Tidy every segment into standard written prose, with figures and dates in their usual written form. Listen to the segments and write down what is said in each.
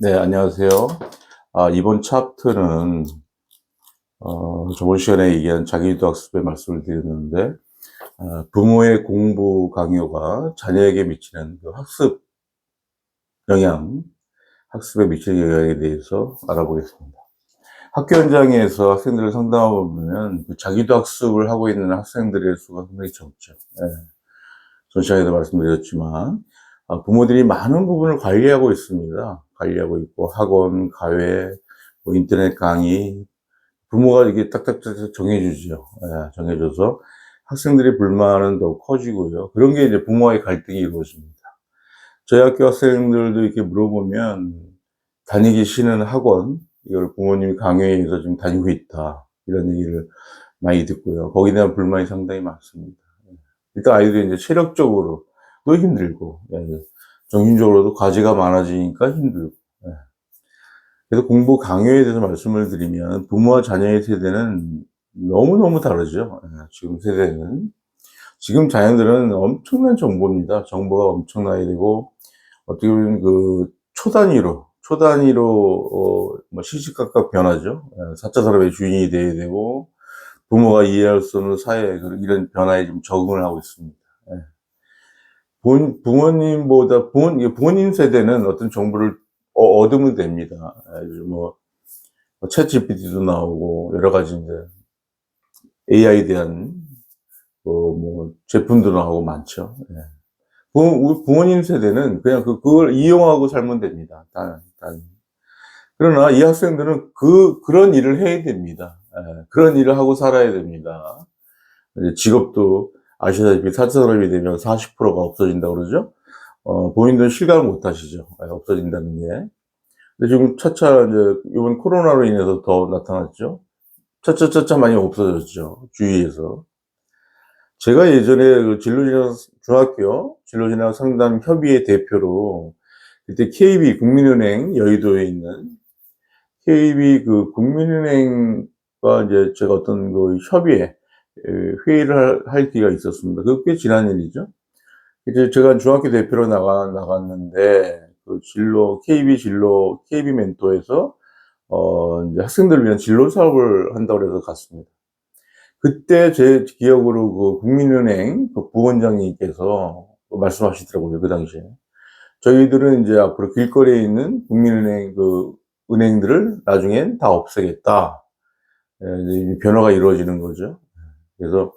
네, 안녕하세요. 이번 차프트는, 저번 시간에 얘기한 자기주도 학습에 말씀을 드렸는데, 부모의 공부 강요가 자녀에게 미치는 그 학습 영향, 학습에 미치는 영향에 대해서 알아보겠습니다. 학교 현장에서 학생들을 상담하고 보면, 그 자기도 학습을 하고 있는 학생들의 수가 상당히 적죠. 예, 전 시간에도 말씀드렸지만, 부모들이 많은 부분을 관리하고 있습니다. 관리하고 있고, 학원, 과외, 뭐 인터넷 강의, 부모가 이게 딱딱딱 정해주죠. 예, 정해줘서 학생들의 불만은 더 커지고요. 그런 게 이제 부모와의 갈등이 이루어집니다. 저희 학교 학생들도 이렇게 물어보면 다니기 싫은 학원, 이걸 부모님이 강요해 서 지금 다니고 있다. 이런 얘기를 많이 듣고요. 거기에 대한 불만이 상당히 많습니다. 예. 일단 아이들이 이제 체력적으로도 힘들고, 예, 정신적으로도 과제가 많아지니까 힘들고, 예. 그래서 공부 강요에 대해서 말씀을 드리면 부모와 자녀의 세대는 너무너무 다르죠. 예, 지금 세대는. 지금 자녀들은 엄청난 정보입니다. 정보가 엄청나게 되고, 어떻게 보면 그 초 단위로, 뭐 시시각각 변하죠. 4차 산업의 주인이 돼야 되고, 부모가 이해할 수 없는 사회, 이런 변화에 좀 적응을 하고 있습니다. 예. 부모님 세대는 어떤 정보를 얻으면 됩니다. 요즘 챗 GPT도 나오고, 여러 가지 이제 AI에 대한, 제품도 나오고 많죠. 예. 우리 부모님 세대는 그냥 그걸 이용하고 살면 됩니다. 그러나 이 학생들은 그런 일을 해야 됩니다. 예. 그런 일을 하고 살아야 됩니다. 이제 직업도 아시다시피 4차 산업이 되면 40%가 없어진다고 그러죠. 본인들은 실감을 못 하시죠. 예, 없어진다는 게. 근데 지금 차차 이제 이번 코로나로 인해서 더 나타났죠. 차차차차 많이 없어졌죠. 주위에서. 제가 예전에 그 중학교 진로진학 상담 협의회 대표로 그때 KB 국민은행 여의도에 있는 KB 그 국민은행과 이제 제가 어떤 그 협의회 회의를 할 기회가 있었습니다. 그 꽤 지난 일이죠. 이제 제가 중학교 대표로 나갔는데 그 KB 멘토에서 이제 학생들을 위한 진로 사업을 한다고 해서 갔습니다. 그때 제 기억으로 그 국민은행 그 부원장님께서 말씀하시더라고요, 그 당시에. 저희들은 이제 앞으로 길거리에 있는 국민은행 그 은행들을 나중엔 다 없애겠다. 예, 이제 변화가 이루어지는 거죠. 그래서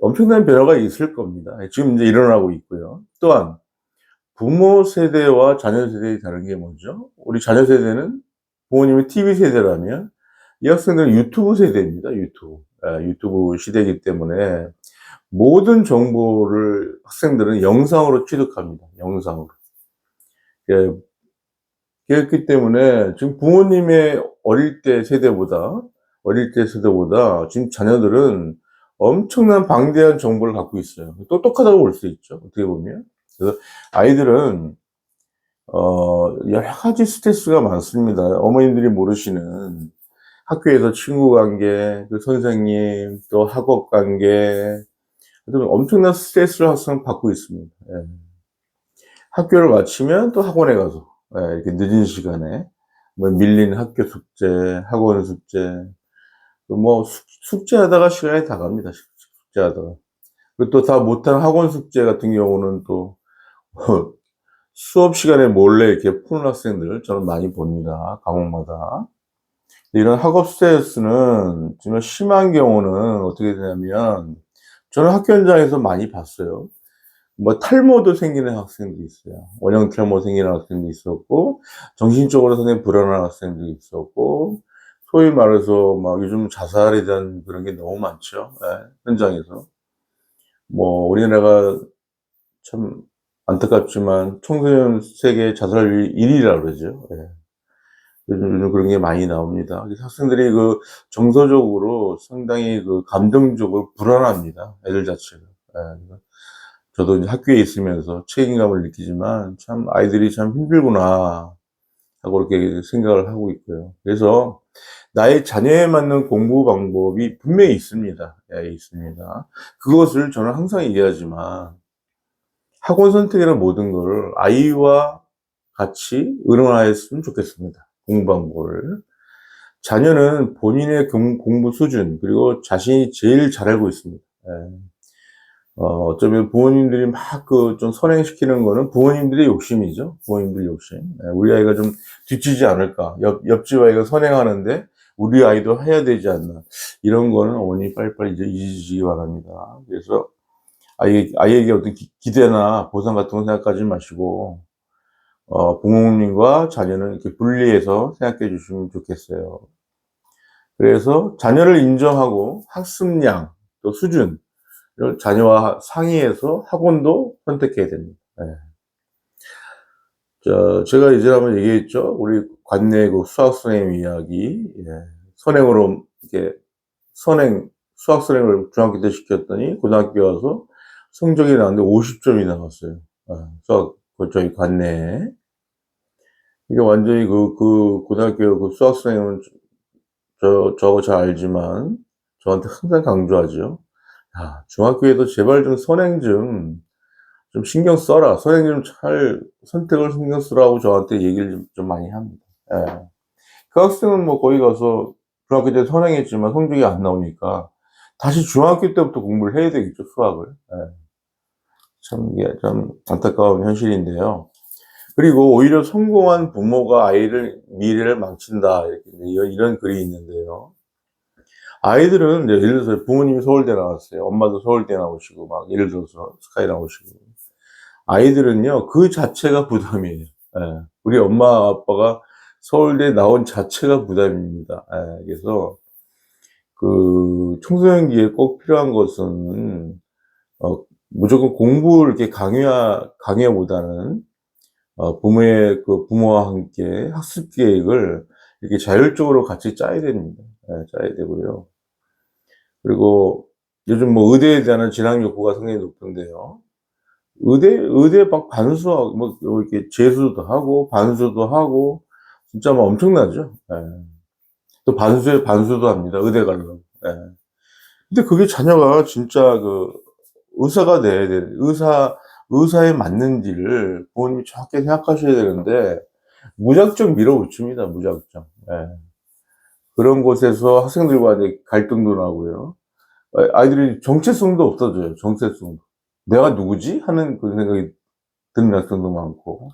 엄청난 변화가 있을 겁니다. 지금 이제 일어나고 있고요. 또한 부모 세대와 자녀 세대의 다른 게 뭐죠? 우리 자녀 세대는 부모님이 TV 세대라면 이 학생들은 유튜브 세대입니다. 유튜브. 유튜브 시대이기 때문에 모든 정보를 학생들은 영상으로 취득합니다. 영상으로. 예, 그렇기 때문에 지금 부모님의 어릴 때 세대보다 지금 자녀들은 엄청난 방대한 정보를 갖고 있어요. 똑똑하다고 볼 수 있죠. 어떻게 보면. 그래서 아이들은 여러 가지 스트레스가 많습니다. 어머님들이 모르시는 학교에서 친구 관계, 그 선생님, 또 학업 관계, 엄청난 스트레스를 항상 받고 있습니다. 예. 학교를 마치면 또 학원에 가서, 예, 이렇게 늦은 시간에, 뭐 밀린 학교 숙제, 학원 숙제, 숙제하다가 시간이 다 갑니다. 숙제하다가. 그리고 또 다 못한 학원 숙제 같은 경우는 또, 수업 시간에 몰래 이렇게 푸는 학생들 저는 많이 봅니다. 과목마다. 이런 학업 스트레스는 정말 심한 경우는 어떻게 되냐면, 저는 학교 현장에서 많이 봤어요. 탈모도 생기는 학생도 있어요. 원형 탈모 생기는 학생도 있었고, 정신적으로 상당히 불안한 학생도 있었고, 소위 말해서 요즘 자살에 대한 그런 게 너무 많죠. 예, 현장에서. 우리나라가 참 안타깝지만 청소년 세계 자살률 1위라 그러죠. 예. 요즘 그런 게 많이 나옵니다. 그래서 학생들이 그 정서적으로 상당히 그 감정적으로 불안합니다. 애들 자체가. 예. 저도 이제 학교에 있으면서 책임감을 느끼지만 참 아이들이 참 힘들구나 하고 그렇게 생각을 하고 있고요. 그래서 나의 자녀에 맞는 공부 방법이 분명히 있습니다. 예, 있습니다. 그것을 저는 항상 얘기하지만 학원 선택이라는 모든 걸 아이와 같이 의논하였으면 좋겠습니다. 공부 방법을. 자녀는 본인의 공부 수준, 그리고 자신이 제일 잘 알고 있습니다. 예. 어쩌면 부모님들이 막 좀 선행시키는 거는 부모님들의 욕심이죠. 부모님들 욕심. 예, 우리 아이가 좀 뒤지지 않을까. 옆집 아이가 선행하는데 우리 아이도 해야 되지 않나. 이런 거는 어머니 빨리빨리 이제 잊으시기 바랍니다. 그래서 아이에게 어떤 기대나 보상 같은 거 생각하지 마시고, 부모님과 자녀는 이렇게 분리해서 생각해 주시면 좋겠어요. 그래서 자녀를 인정하고 학습량, 또 수준, 이런 자녀와 상의해서 학원도 선택해야 됩니다. 예. 제가 이제 한번 얘기했죠. 우리 관내 그 수학 선생님 이야기. 예. 선행으로, 이렇게, 수학 선행을 중학교 때 시켰더니 고등학교 와서 성적이 나왔는데 50점이 나왔어요. 수학, 저희 관내에. 이게 완전히 고등학교 그 수학 선생님은 저거 잘 알지만 저한테 항상 강조하죠. 야, 중학교에도 제발 좀 선행 좀 신경 써라. 선행 선택을 신경 쓰라고 저한테 얘기를 좀 많이 합니다. 예. 그 학생은 뭐 거기 가서 중학교 때 선행했지만 성적이 안 나오니까 다시 중학교 때부터 공부를 해야 되겠죠, 수학을. 예. 참, 이게 참 안타까운 현실인데요. 그리고 오히려 성공한 부모가 미래를 망친다. 이런 글이 있는데요. 아이들은 이제 예를 들어서 부모님이 서울대 나왔어요. 엄마도 서울대 나오시고, 막 예를 들어서 스카이 나오시고. 아이들은요, 그 자체가 부담이에요. 예. 우리 엄마 아빠가 서울대 나온 자체가 부담입니다. 예. 그래서 청소년기에 꼭 필요한 것은 무조건 공부를 이렇게 강요보다는 부모와 함께 학습 계획을 이렇게 자율적으로 같이 짜야 됩니다. 예, 짜야 되고요. 그리고 요즘 뭐 의대에 대한 진학 욕구가 상당히 높은데요. 의대 막 반수하고, 뭐, 이렇게 재수도 하고, 반수도 하고, 진짜 막 엄청나죠? 예. 또 반수도 합니다. 의대 가려고. 예. 근데 그게 자녀가 진짜 의사가 돼야 돼. 의사에 맞는지를 부모님이 정확히 생각하셔야 되는데, 무작정 밀어붙입니다, 무작정. 예. 그런 곳에서 학생들과 이제 갈등도 나고요. 아이들이 정체성도 없어져요, 정체성도. 내가 누구지? 하는 그런 생각이 드는 학생도 많고.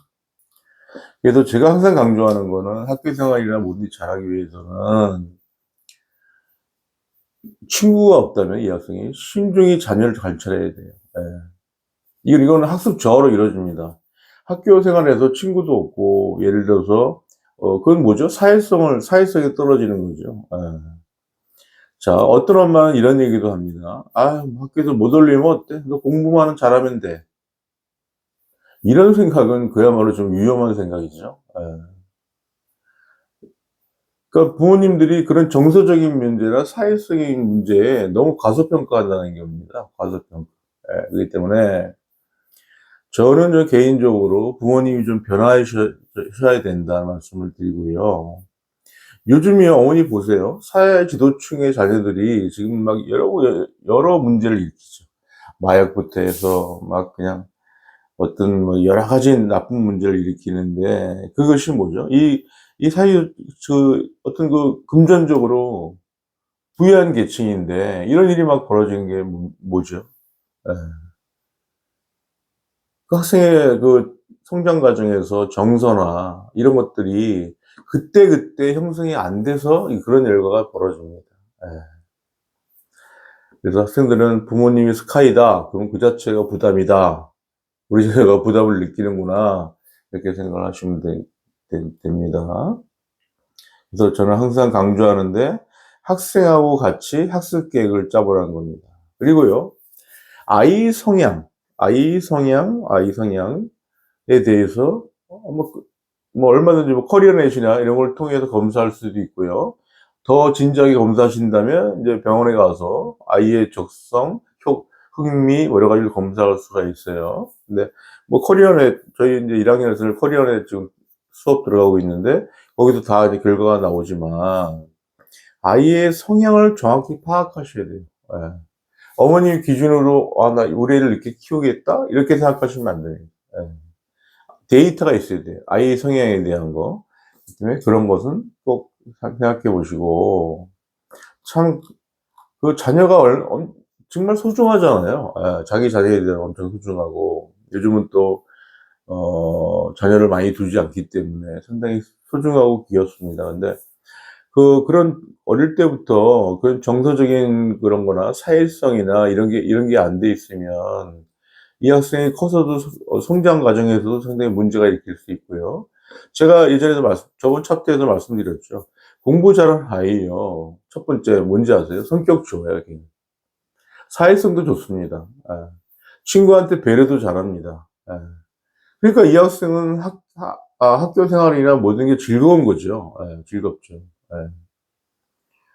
그래서 제가 항상 강조하는 거는 학교 생활이나 뭐든지 잘하기 위해서는 친구가 없다면 이 학생이 신중히 자녀를 관찰해야 돼요. 예. 이거는 학습 저하로 이루어집니다. 학교 생활에서 친구도 없고, 예를 들어서, 그건 뭐죠? 사회성이 떨어지는 거죠. 예. 자, 어떤 엄마는 이런 얘기도 합니다. 아, 학교에서 못 올리면 어때? 너 공부만 잘하면 돼. 이런 생각은 그야말로 좀 위험한 생각이죠. 예. 그러니까 부모님들이 그런 정서적인 문제나 사회적인 문제에 너무 과소평가한다는 겁니다. 과소평가. 예, 그렇기 때문에 저는 개인적으로 부모님이 좀 변화하셔야 된다는 말씀을 드리고요. 요즘에 어머니 보세요. 사회 지도층의 자녀들이 지금 막 여러 문제를 일으키죠. 마약부터 해서 막 그냥 어떤 뭐 여러 가지 나쁜 문제를 일으키는데, 그것이 뭐죠? 이 사회, 어떤 금전적으로 부유한 계층인데 이런 일이 막 벌어지는 게 뭐죠? 예. 그 학생의 성장 과정에서 정서나 이런 것들이 그때그때 형성이 안 돼서 그런 결과가 벌어집니다. 예. 그래서 학생들은 부모님이 스카이다. 그럼 그 자체가 부담이다. 우리 자녀가 부담을 느끼는구나. 이렇게 생각을 하시면 됩니다. 그래서 저는 항상 강조하는데, 학생하고 같이 학습 계획을 짜보라는 겁니다. 그리고요, 아이 성향, 아이 성향에 대해서 얼마든지 커리어넷이나 이런 걸 통해서 검사할 수도 있고요. 더 진지하게 검사하신다면 이제 병원에 가서 아이의 적성, 흥미 여러 가지를 검사할 수가 있어요. 근데 커리어넷, 저희 이제 1학년에서는 커리어넷 지금 수업 들어가고 있는데 거기서 다 이제 결과가 나오지만 아이의 성향을 정확히 파악하셔야 돼요. 예. 어머님 기준으로 나 우리 애를 이렇게 키우겠다 이렇게 생각하시면 안 돼요. 예. 데이터가 있어야 돼요. 아이 성향에 대한 거. 때문에 그런 것은 꼭 생각해 보시고, 참, 그 자녀가 정말 소중하잖아요. 예, 자기 자녀에 대한 엄청 소중하고, 요즘은 또, 자녀를 많이 두지 않기 때문에 상당히 소중하고 귀엽습니다. 근데, 그런, 어릴 때부터 그런 정서적인 그런 거나 사회성이나 이런 게 안 돼 있으면, 이 학생이 커서도 성장 과정에서도 상당히 문제가 일으킬 수 있고요. 제가 예전에도 저번 차트에서 말씀드렸죠. 공부 잘하는 아이요. 첫 번째 뭔지 아세요? 성격 좋아요, 걔는. 사회성도 좋습니다. 예. 친구한테 배려도 잘합니다. 예. 그러니까 이 학생은 학교 생활이나 모든 게 즐거운 거죠. 예, 즐겁죠. 예.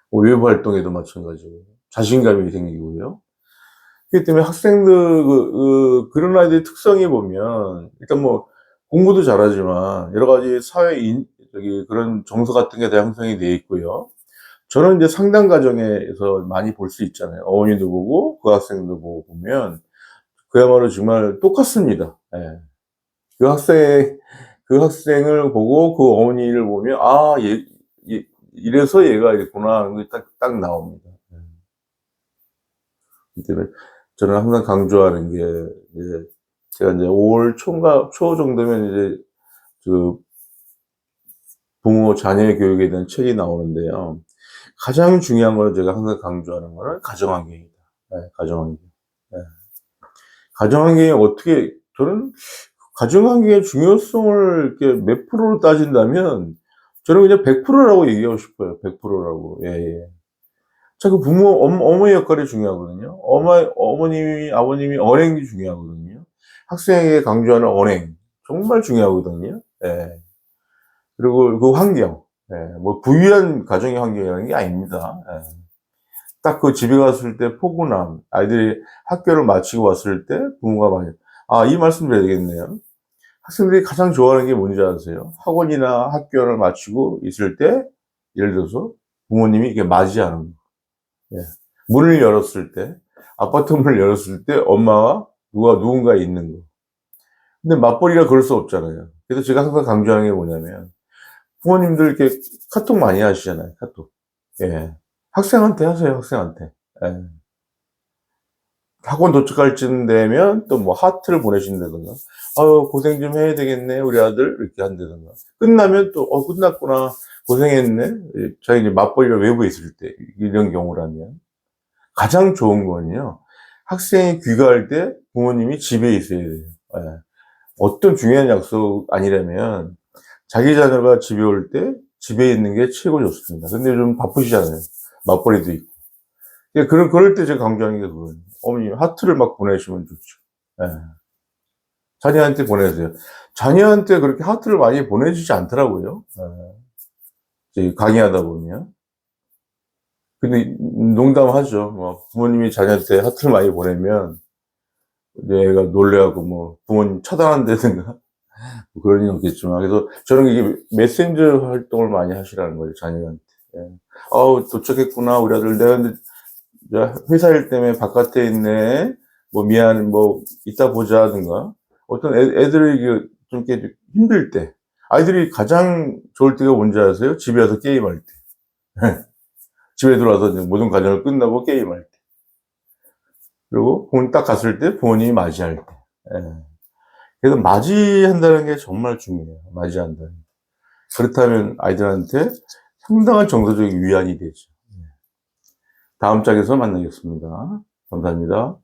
뭐 외부 활동에도 마찬가지고 자신감이 생기고요. 그렇기 때문에 학생들 그런 아이들의 특성이 보면 일단 뭐 공부도 잘하지만 여러 가지 사회 그런 정서 같은 게 다 형성이 돼 있고요. 저는 이제 상담 과정에서 많이 볼 수 있잖아요. 어머니도 보고 그 학생도 보고 보면 그야말로 정말 똑같습니다. 예. 그 학생 그 학생을 보고 그 어머니를 보면 '아 이래서 얘가 이랬구나.' 하는 게 딱 나옵니다. 그렇기 때문에 저는 항상 강조하는 게 이제 제가 이제 5월 초인가 초 정도면 이제 그 부모 자녀의 교육에 대한 책이 나오는데요. 가장 중요한 거는 제가 항상 강조하는 거는 가정 환경이다. 예, 가정 환경. 예. 가정 환경이 어떻게 저는 가정 환경의 중요성을 이렇게 몇 프로로 따진다면 저는 그냥 100%라고 얘기하고 싶어요. 100%라고. 예예. 자, 그 어머니 역할이 중요하거든요. 어머님이, 아버님이 언행이 중요하거든요. 학생에게 강조하는 언행. 정말 중요하거든요. 예. 그리고 그 환경. 예. 뭐 부유한 가정의 환경이라는 게 아닙니다. 예. 딱 그 집에 갔을 때 포근함. 아이들이 학교를 마치고 왔을 때 부모가 많이, 이 말씀 드려야 되겠네요. 학생들이 가장 좋아하는 게 뭔지 아세요? 학원이나 학교를 마치고 있을 때, 예를 들어서 부모님이 이렇게 맞이하는 거. 예. 문을 열었을 때, 아파트 문을 열었을 때 엄마와 누군가 있는 거. 근데 맞벌이라 그럴 수 없잖아요. 그래서 제가 항상 강조하는 게 뭐냐면, 부모님들 이렇게 카톡 많이 하시잖아요, 카톡. 예. 학생한테 하세요, 학생한테. 예. 학원 도착할 쯤 되면 또 뭐 하트를 보내신다든가, 아유, 고생 좀 해야 되겠네, 우리 아들. 이렇게 한다든가. 끝나면 또, 끝났구나. 고생했네. 자기 이제 맞벌이가 외부에 있을 때, 이런 경우라면. 가장 좋은 거는요, 학생이 귀가할 때 부모님이 집에 있어야 돼요. 예. 어떤 중요한 약속 아니라면, 자기 자녀가 집에 올 때 집에 있는 게 최고 좋습니다. 근데 좀 바쁘시잖아요. 맞벌이도 있고. 그럴 때 제가 강조하는 게 그거예요. 어머니, 하트를 막 보내시면 좋죠. 예. 자녀한테 보내세요. 자녀한테 그렇게 하트를 많이 보내주지 않더라고요. 이제 강의하다 보면. 근데 농담하죠. 뭐 부모님이 자녀한테 하트를 많이 보내면 얘가 놀래하고 뭐 부모님 차단한다든가 뭐 그런 일은 없겠지만, 그래서 저는 이게 메신저 활동을 많이 하시라는 거죠, 자녀한테. 예. "아우, 도착했구나, 우리 아들. 내가 근데 회사 일 때문에 바깥에 있네. 뭐 미안, 뭐 이따 보자든가." 어떤 애들이 좀 이렇게 힘들 때, 아이들이 가장 좋을 때가 뭔지 아세요? 집에 와서 게임할 때. 집에 들어와서 이제 모든 과정을 끝나고 게임할 때. 그리고 부모님 딱 갔을 때 부모님이 맞이할 때. 예. 그래서 맞이한다는 게 정말 중요해요. 맞이한다는 게. 그렇다면 아이들한테 상당한 정서적인 위안이 되죠. 다음 장에서 만나겠습니다. 감사합니다.